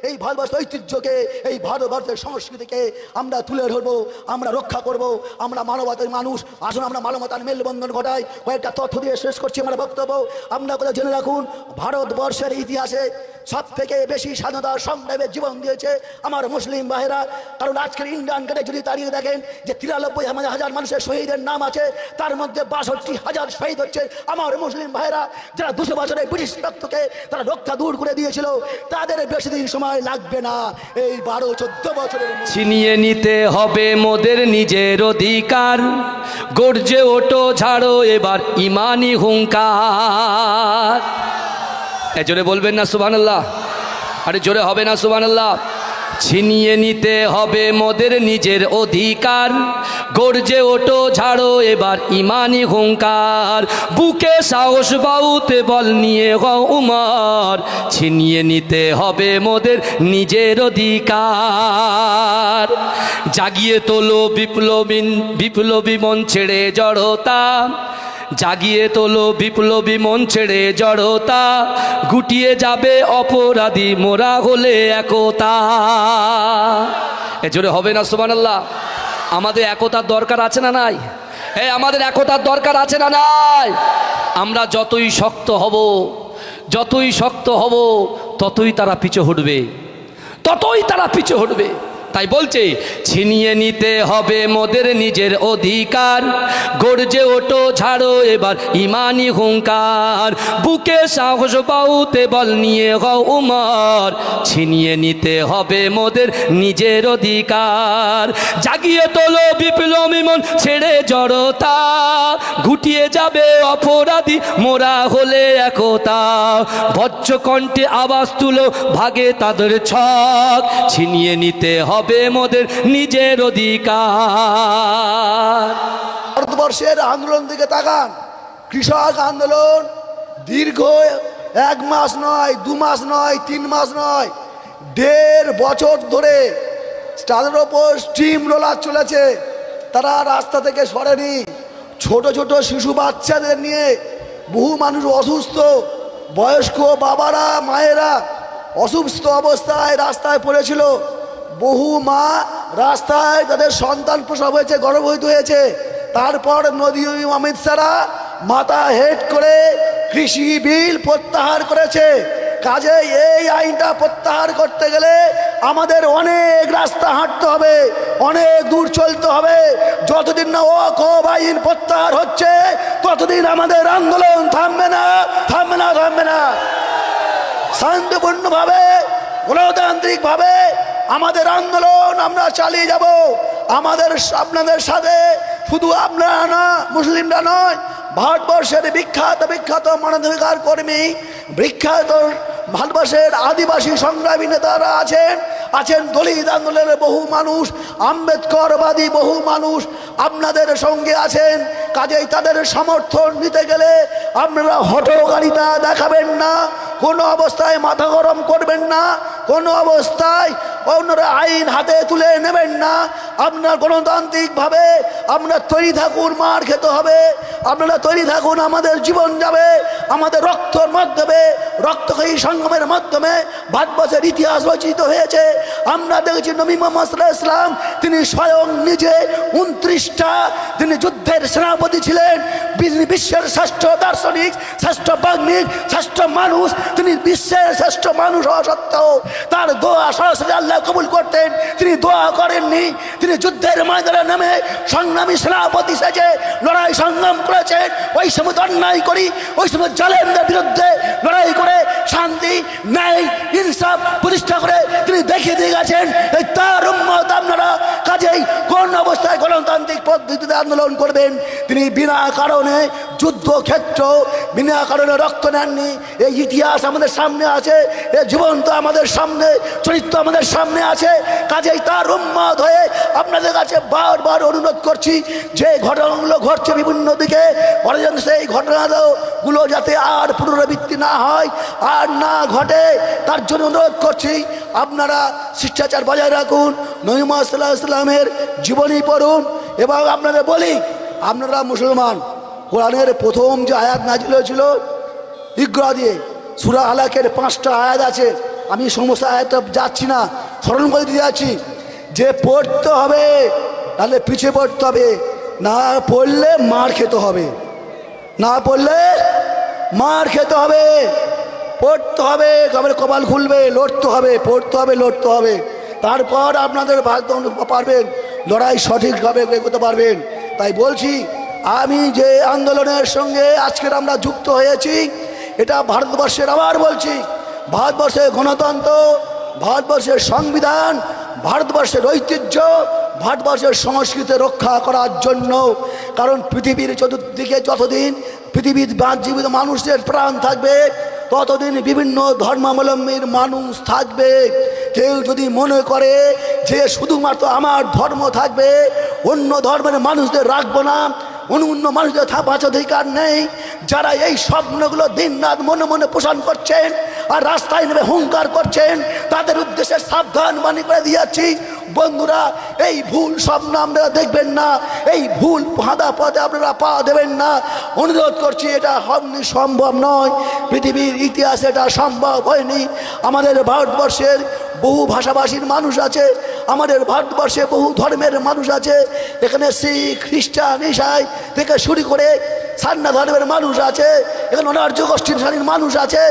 এই ভারতবর্ষের ঐতিহ্যকে, এই ভারতবর্ষের সংস্কৃতিকে আমরা তুলে ধরবো, আমরা রক্ষা করব। আমরা মানবতার মানুষ, আসুন আমরা মানবতার মেলবন্ধন ঘটাই। কয়েকটা তথ্য দিয়ে শেষ করছি আমার বক্তব্য। আপনারা কথা জেনে রাখুন, ভারতবর্ষের ইতিহাসে সব থেকে বেশি স্বাধীনতা সংগ্রামে জীবন দিয়েছে আমার মুসলিম ভাইয়েরা। কারণ আজকের ইন্ডিয়ান গেটে যদি দাঁড়িয়ে দেখেন যে 93,000 মানুষের শহীদের নাম আছে, তার মধ্যে 62,000 শহীদ হচ্ছে আমার মুসলিম ভাইয়েরা, যারা 200 বছরের ব্রিটিশ রক্তকে তারা রক্ষা দূর করে দিয়েছিল। তাদের বেশি দিন সময় লাগবে না, এই 12-14 বছরের ছিনিয়ে নিতে হবে মোদের নিজের অধিকার। গর্জে ওঠো ঝাড়ো এবার ইমানি হুঙ্কার। জোরে বলবেন না সুবহানাল্লাহ? আরে জোরে হবে না সুবহানাল্লাহ? ছিনিয়ে নিতে হবে মোদের নিজের অধিকার। গর্জে ওঠো ঝাড়ো এবার ইমানি হুঙ্কার। বুকে সাহস বাউতে বল নিয়ে হও উমর। ছিনিয়ে নিতে হবে মোদের নিজের অধিকার। জাগিয়ে তোলো বিপ্লবী মন ছেড়ে জড়তা। জাগিয়ে তোলো বিপ্লবী মন ছেড়ে জড়তা। গুটিয়ে যাবে অপরাধী মোরা হলে একতা। এ জোরে হবে না সুবহানাল্লাহ? আমাদের একতার দরকার আছে না নাই? আমাদের একতার দরকার আছে না নাই? আমরা যতই শক্ত হব, ততই তারা পিছু হটবে, তাই বলছে ছিনিয়ে নিতে হবে মোদের নিজের অধিকার। গর্জে ওঠো ঝাড়ো এবার ইমানি হুঙ্কার। বুকে সাহস বাউতে বল নিয়ে হও উমর। ছিনিয়ে নিতে হবে মোদের নিজের অধিকার। জাগিয়ে তোলো বিপ্লবী মন ছেড়ে জড়তা। গুটিয়ে যাবে অপরাধী মোরা হলে একতা। বজ্র কণ্ঠে আওয়াজ তুলো ভাগে তাদের ছক। ছিনিয়ে নিতে হবে মোদের নিজের অধিকার। ভারতবর্ষের আন্দোলন দিকে তাকান। কৃষক আন্দোলন দীর্ঘ 1 মাস নয়, 2 মাস নয়, 3 মাস নয়, 1.5 বছর ধরে তাদের ওপর স্টিম রোলার চলেছে। তারা রাস্তা থেকে সরেনি। ছোট ছোট শিশু বাচ্চাদের নিয়ে বহু মানুষ অসুস্থ, বয়স্ক বাবারা মায়েরা অসুস্থ অবস্থায় রাস্তায় পড়েছিল। বহু মা রাস্তায় তাদের সন্তান প্রসব হয়েছে, গর্ভবতী হয়েছে। তারপর মোদি অমিত শাহরা মাথা হেট করে কৃষি বিল প্রত্যাহার করেছে। কাজে এই আইনটা প্রত্যাহার করতে গেলে আমাদের অনেক রাস্তা হাঁটতে হবে, অনেক দূর চলতে হবে। যতদিন না ওয়াকফ আইন প্রত্যাহার হচ্ছে ততদিন আমাদের আন্দোলন থামবে না। শান্তিপূর্ণভাবে গণতান্ত্রিকভাবে আমাদের আন্দোলন আমরা চালিয়ে যাব। আপনাদের সাথে শুধু আপনারা না, মুসলিমরা নয়, ভারতবর্ষের বিখ্যাত মানবাধিকার কর্মী, বিখ্যাত ভারতবর্ষের আদিবাসী সংগ্রামী নেতারা আছেন দলিত আন্দোলনের বহু মানুষ, আম্বেদকরবাদী বহু মানুষ আপনাদের সঙ্গে আছেন। কাজেই তাদের সমর্থন নিতে গেলে আপনারা হঠকারিতা দেখাবেন না, কোনো অবস্থায় মাথা গরম করবেন না, কোনো অবস্থায় অন্যরা আইন হাতে তুলে নেবেন না। আপনার গণতান্ত্রিকভাবে আপনারা তৈরি থাকুন, মার খেতে হবে, আপনারা তৈরি থাকুন। আমাদের জীবন যাবে, আমাদের রক্তর মাধ্যমে, রক্তক্ষয়ী সংগ্রামের মাধ্যমে ভারতবর্ষের ইতিহাস রচিত হয়েছে। আমরা দেখেছি নবী মুহাম্মদ সাল্লাল্লাহু আলাইহি ওয়াসাল্লাম তিনি স্বয়ং নিজে 29টা তিনি যুদ্ধের সেনাপতি ছিলেন। বিশ্বের শ্রেষ্ঠ দার্শনিক, শ্রেষ্ঠ বাগ্মিক, শ্রেষ্ঠ মানুষ, তিনি বিশ্বের শ্রেষ্ঠ মানুষ হওয়া সত্ত্বেও তার দোয়া সরাসরি আল্লাহ কবুল করতেন। তিনি দোয়া করেননি, তিনি যুদ্ধের ময়দানে নেমে সংগ্রামী সেনাপতি সেজে লড়াই সংগ্রাম করেছেন। ওই সময় অন্যায় করি, ওই সময় জালেমদের বিরুদ্ধে লড়াই করে শান্তি, ন্যায়, ইনসাফ প্রতিষ্ঠা করে তিনি দেখিয়ে দিয়ে গেছেন। এই তার উম্মত আপনারা কাজেই কোন অবস্থায় গণতান্ত্রিক পদ্ধতিতে আন্দোলন করবেন। তিনি বিনা কারণে যুদ্ধক্ষেত্র, বিনা কারণে রক্ত নেননি। এই ইতিহাস আমাদের সামনে আছে, এই জীবন্ত আমাদের সামনে, চরিত্র আমাদের সামনে আছে। কাজেই তার উম্মত হয়ে আপনাদের কাছে বারবার অনুরোধ করছি, যে ঘটনাগুলো ঘটছে বিভিন্ন দিকে, সেই ঘটনাগুলো যাতে আর পুনরাবৃত্তি না হয়, আর না ঘটে, তার জন্য অনুরোধ করছি। আপনারা শিষ্টাচার বজায় রাখুন, নবী মুহাম্মদ সাল্লাল্লাহু আলাইহি ওয়াসাল্লামের জীবনী পড়ুন। এবং আপনাদের বলি, আপনারা মুসলমান, কোরআনের প্রথম যে আয়াত নাজিল হয়েছিল ইকরা দিয়ে, সূরা আলাকের 5টা আয়াত আছে। আমি সমস্যা আয়াতটা যাচ্ছি না, স্মরণ করে দিয়ে যাচ্ছি যে পড়তে হবে, তাহলে পিছিয়ে পড়তে হবে, না পড়লে মার খেতে হবে, না পড়লে মার খেতে হবে, পড়তে হবে, তবে কপাল খুলবে, লড়তে হবে, পড়তে হবে, লড়তে হবে, তারপর আপনাদের ভাগ্য পারবেন, লড়াই সঠিকভাবে করতে পারবেন। তাই বলছি, আমি যে আন্দোলনের সঙ্গে আজকের আমরা যুক্ত হয়েছি, এটা ভারতবর্ষের, আবার বলছি, ভারতবর্ষের গণতন্ত্র, ভারতবর্ষের সংবিধান, ভারতবর্ষের ঐতিহ্য, ভারতবর্ষের সংস্কৃতি রক্ষা করার জন্য। কারণ পৃথিবীর চতুর্দিকে যতদিন পৃথিবীর জীবিত মানুষের প্রাণ থাকবে, ততদিন বিভিন্ন ধর্মাবলম্বীর মানুষ থাকবে। কেউ যদি মনে করে যে শুধুমাত্র আমার ধর্ম থাকবে, অন্য ধর্মের মানুষদের রাখবো না, অন্য মানুষদের বাঁচার অধিকার নেই, যারা এই স্বপ্নগুলো দিন রাত মনে মনে পোষণ করছেন আর রাস্তায় নেমে হুঙ্কার করছেন, তাদের উদ্দেশ্যে সাবধান বাণী করে দিয়েছি, বন্ধুরা, এই ভুল স্বপ্ন আপনারা দেখবেন না, এই ভুল হাদা পথে আপনারা পা দেবেন না। অনুরোধ করছি, এটা সম্ভব নয়, পৃথিবীর ইতিহাসে এটা সম্ভব হয়নি। আমাদের ভারতবর্ষের বহু ভাষাভাষীর মানুষ আছে, আমাদের ভারতবর্ষে বহু ধর্মের মানুষ আছে, এখানে শিখ, খ্রিস্টান, ইসাই থেকে শুরু করে সান্না ধর্মের মানুষ আছে, এখানে অনার্য গোষ্ঠীর শ্রেণীর মানুষ আছে।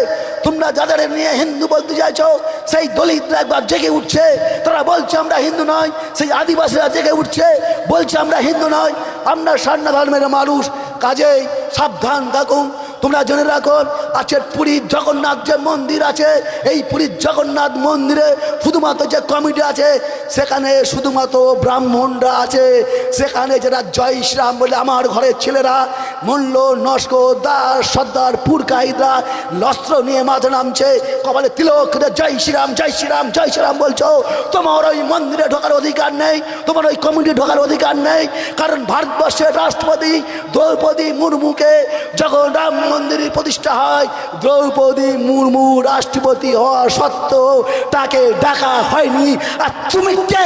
তোমরা যাদের নিয়ে হিন্দু বলতে চাইছো, সেই দলিতরা একবার জেগে উঠছে, তারা বলছে আমরা হিন্দু নয়, সেই আদিবাসীরা জেগে উঠছে, বলছে আমরা হিন্দু নয়, আমরা সান্না ধর্মের মানুষ। কাজেই সাবধান থাকুন। তোমরা জেনে রাখো, আজকের পুরীর জগন্নাথ যে মন্দির আছে, এই পুরীর জগন্নাথ মন্দিরে শুধুমাত্র যে কমিটি আছে, সেখানে শুধুমাত্র ব্রাহ্মণরা আছে, সেখানে যারা জয় শ্রীরাম বলে আমার ঘরের ছেলেরা, মল্ল, নস্কর, দাস, সর্দার, পুরকাহিদরা লস্ত্র নিয়ে মাথা নামছে, কপালে তিলক, জয় শ্রীরাম, জয় শ্রীরাম, জয় শ্রীরাম বলছো, তোমার ওই মন্দিরে ঢোকার অধিকার নেই, তোমার ওই কমিটি ঢোকার অধিকার নেই। কারণ ভারতবর্ষের রাষ্ট্রপতি দ্রৌপদী মুর্মুকে যখন রাম মন্দির প্রতিষ্ঠা হয়, দ্রৌপদী মুর্মু রাষ্ট্রপতি হওয়া সত্ত্বেও তাকে ডাকা হয়নি। আর তুমি কে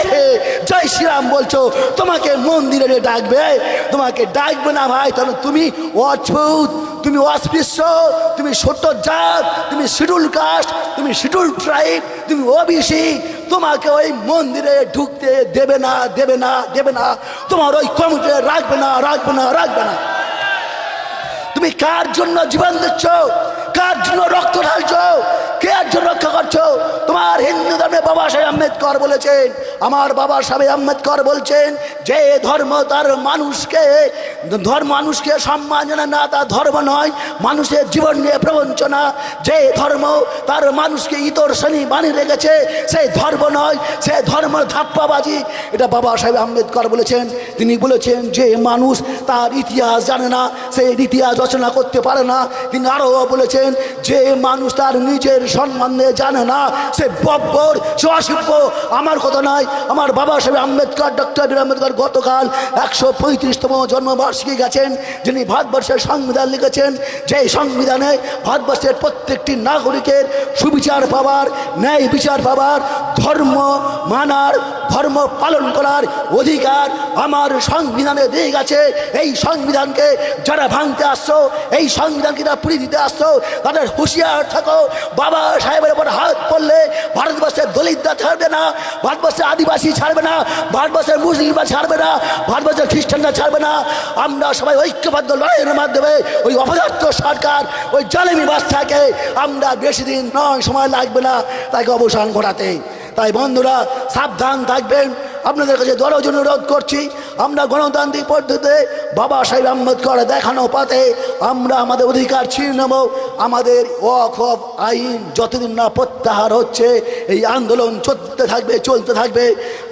জয় শ্রীরাম বলছো, তোমাকে মন্দিরে ডাকবে? তোমাকে ডাকবে না ভাই, তাহলে তুমি অদ্ভুত, তুমি অস্পৃশ্য, তুমি ছোট জাত, তুমি শিডিউল কাস্ট, তুমি শিডিউল ট্রাইব, তুমি ওবিসি, তোমাকে ওই মন্দিরে ঢুকতে দেবে না, দেবে না, দেবে না, তোমার ওই কমিটি রাখবে না, রাখবে না, রাখবে না। তুমি কার জন্য জীবন দিচ্ছ, কার জন্য রক্ত ঢালছো, কে জন্য রক্ষা করছো? তোমার হিন্দু ধর্মে বাবা সাহেব আম্বেদকর বলেছেন, আমার বাবা সাহেব আম্বেদকর বলছেন, যে ধর্ম তার মানুষকে সম্মান জানে না, তার ধর্ম নয়। মানুষের জীবন নিয়ে প্রবঞ্চনা, যে ধর্ম তার মানুষকে ইতর শ্রেণী বানিয়ে রেখেছে, সেই ধর্ম নয়, সে ধর্ম ধাপ্পাবাজি। এটা বাবা সাহেব আম্বেদকর বলেছেন। তিনি বলেছেন যে মানুষ তার ইতিহাস জানে না, সে ইতিহাস রচনা করতে পারে না। তিনি আরও বলেছেন যে মানুষ তার নিজের সম্বন্ধে জানে না, সে বব্বর, সে অসভ্য। আমার কথা নয়, আমার বাবা সাহেব আম্বেদকর, ডক্টর বি আম্বেদকর গতকাল 135তম জন্মবার্ষিকী গেছেন, যিনি ভারতবর্ষের সংবিধান লিখেছেন, যে সংবিধানে ভারতবর্ষের প্রত্যেকটি নাগরিকের সুবিচার পাওয়ার, ন্যায় বিচার পাওয়ার, ধর্ম মানার, ধর্ম পালন করার অধিকার আমার সংবিধানে দিয়ে গেছে। এই সংবিধানকে যারা ভাঙতে আসছো, এই সংবিধানকে যারা পুড়িয়ে দিতে আসছো, তাদের হুঁশিয়ার থাকো। বাবা সাহেবের উপর হাত পড়লে ভারতবর্ষের দলিতরা ছাড়বে না, ভারতবর্ষের আদিবাসী ছাড়বে না, ভারতবর্ষের মুসলিমরা ছাড়বে না, ভারতবর্ষের খ্রিস্টানরা ছাড়বে না। আমরা সবাই ঐক্যবদ্ধ লড়াইয়ের মাধ্যমে ওই অপদার্থ সরকার, ওই জালেমি বাদশাকে আমরা বেশি দিন নয়, সময় লাগবে না তাকে অবসান ঘটাতে। তাই বন্ধুরা সাবধান থাকবেন। আপনাদের কাছে দরজ অনুরোধ করছি, আমরা গণতান্ত্রিক পদ্ধতিতে বাবা সাহেব আম্বেদকর দেখানো পথে আমরা আমাদের অধিকার ছিনিয়ে নেব। আমাদের ওয়াকফ আইন যতদিন না প্রত্যাহার হচ্ছে, এই আন্দোলন চলতে থাকবে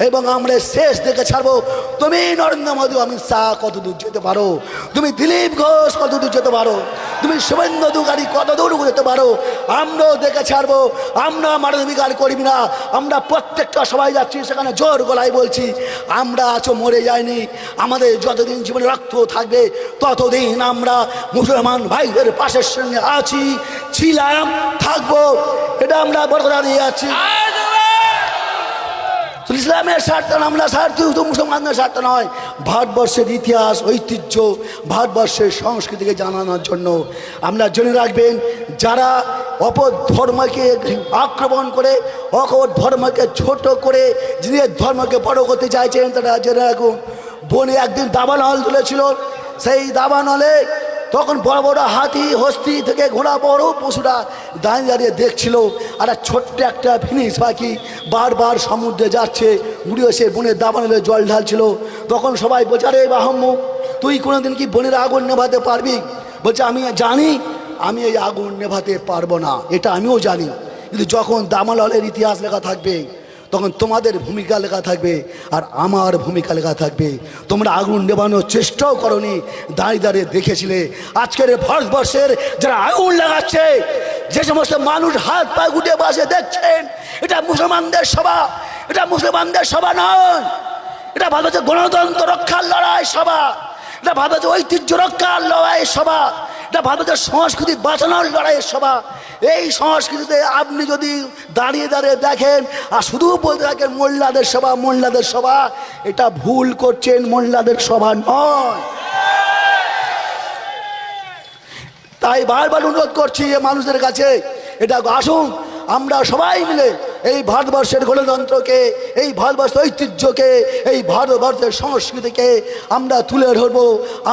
এবং আমরা শেষ দেখে ছাড়বো। তুমি নরেন্দ্র মোদী, অমিত শাহ কত দূর যেতে পারো, তুমি দিলীপ ঘোষ কত দূর যেতে পারো, তুমি শুভেন্দু অধিকারী কত দূর যেতে পারো, আমরাও দেখে ছাড়বো। আমরা মানবাধিকার করবি না, আমরা প্রত্যেকটা সবাই যাচ্ছি সেখানে জোর গলায় বলছি, আমরা আছো মরে যায়নি। আমাদের যতদিন জীবনে রক্ত থাকবে ততদিন আমরা মুসলমান ভাইদের পাশের সঙ্গে আছি, ছিলাম, থাকবো। এটা আমরা বরকরার দিয়ে যাচ্ছি। ইসলামের স্বার্থ আমরা স্বার্থ, মুসলমানদের স্বার্থ নয়। ভারতবর্ষের ইতিহাস, ঐতিহ্য, ভারতবর্ষের সংস্কৃতিকে জানানোর জন্য আমরা জেনে রাখবেন, যারা অপর ধর্মকে আক্রমণ করে অপর ধর্মকে ছোট করে নিজের ধর্মকে বড় করতে চাইছেন তারা জেনে রাখুন। বনে একদিন দাবানল তুলেছিল, সেই দাবানলে তখন বড় বড় হাতি হস্তি থেকে ঘোড়া বড় পশুরা দাঁড়িয়ে দাঁড়িয়ে দেখছিল। আর ছোট্ট একটা ফিনিশ পাখি বারবার সমুদ্রে যাচ্ছে, উড়ে এসে বনের দাবানলে জল ঢালছিল। তখন সবাই বলছে, আরে বাহম্মুখ, তুই কোনোদিন কি বনের আগুন নেভাতে পারবি? বলছে, আমি জানি আমি এই আগুন নেভাতে পারবো না, এটা আমিও জানি। কিন্তু যখন দাবানলের ইতিহাস লেখা থাকবে তখন তোমাদের ভূমিকা লেখা থাকবে আর আমার ভূমিকা লেখা থাকবে। তোমরা আগুন নেভানোর চেষ্টাও করনি, দাঁড়িয়ে দাঁড়িয়ে দেখেছিলে। আজকের ভারতবর্ষের যারা আগুন লাগাচ্ছে, যে সমস্ত মানুষ হাত পা গুটে বসে দেখছেন, এটা মুসলমানদের সভা, এটা মুসলমানদের সভা নয়, এটা ভারতবর্ষের গণতন্ত্র রক্ষার লড়াই সভা, এটা ভারতবর্ষের ঐতিহ্য রক্ষার লড়াইয়ের সভা, এটা ভারতের সংস্কৃতি বাঁচানোর লড়াইয়ের সভা। এই সংস্কৃতিতে আপনি যদি দাঁড়িয়ে দাঁড়িয়ে দেখেন আর শুধু বলতে থাকেন মোল্লাদের সভা, মোল্লাদের সভা, এটা ভুল করছেন, মোল্লাদের সভা নয়। তাই বারবার অনুরোধ করছি এই মানুষদের কাছে, এটা আসুন আমরা সবাই মিলে এই ভারতবর্ষের গণতন্ত্রকে, এই ভারতবর্ষের ঐতিহ্যকে, এই ভারতবর্ষের সংস্কৃতিকে আমরা তুলে ধরবো,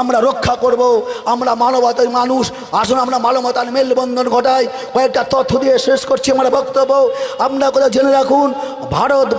আমরা রক্ষা করব। আমরা মানবতার মানুষ, আসুন আমরা মানবতার মেলবন্ধন ঘটাই। কয়েকটা তথ্য দিয়ে শেষ করছি আমার বক্তব্য। আপনারা কথা জেনে রাখুন, ভারত